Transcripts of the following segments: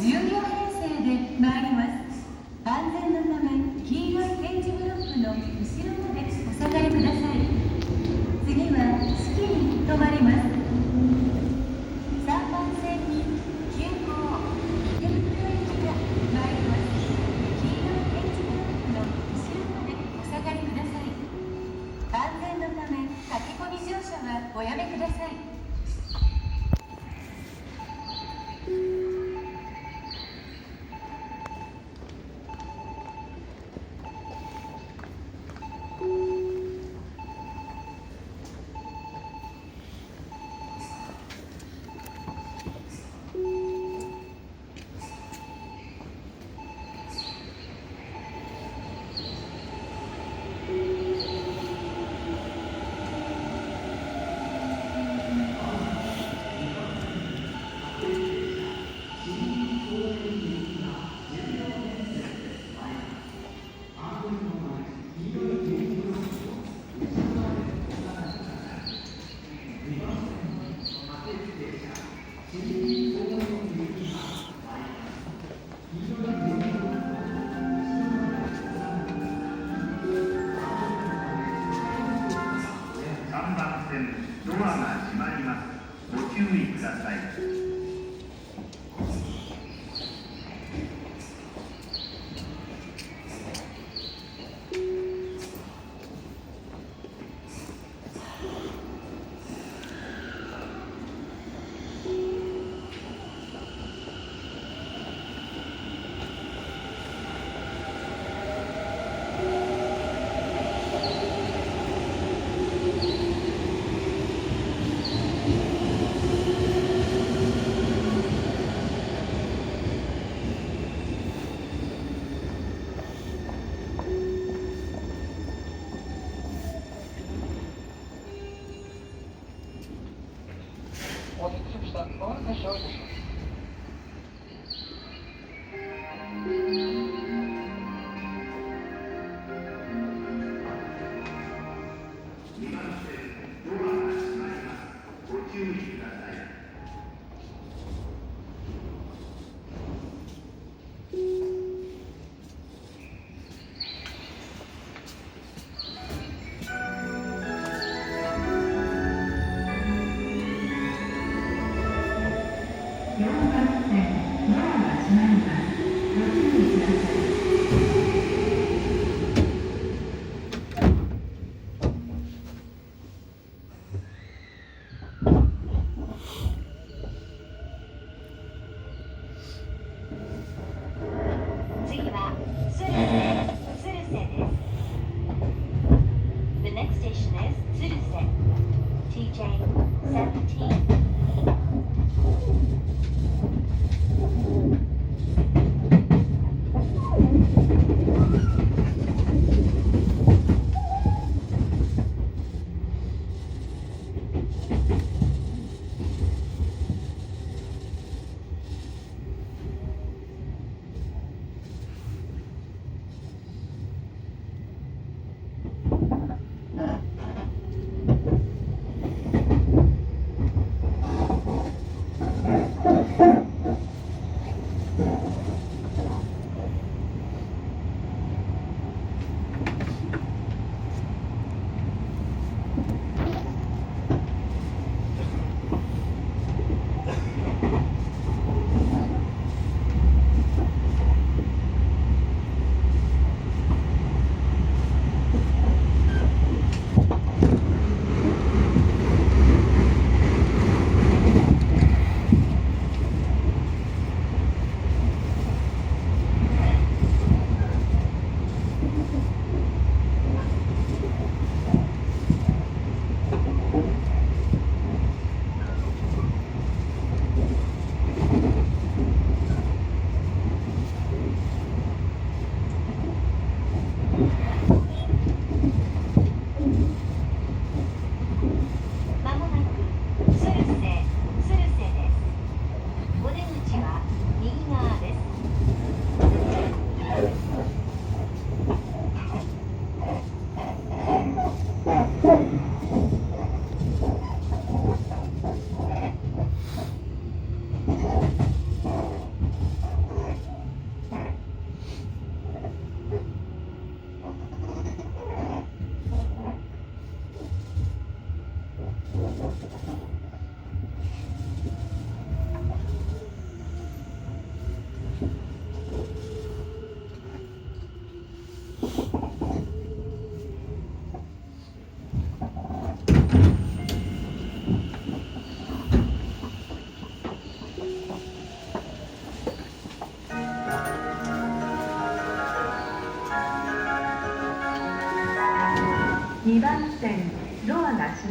10両編成で参ります。安全のため黄色い点字ブロックの後ろまでお下がりください。次は式に止まります。3番線に急行池袋駅が参ります。黄色い点字ブロックの後ろまでお下がりください。安全のため駆け込み乗車はおやめください。ドアが閉まります。ご注意ください。お待たせしました。まもなく発車をいたします。4番線ドアが閉まります。ご注意ください。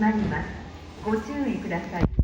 まります。ご注意ください。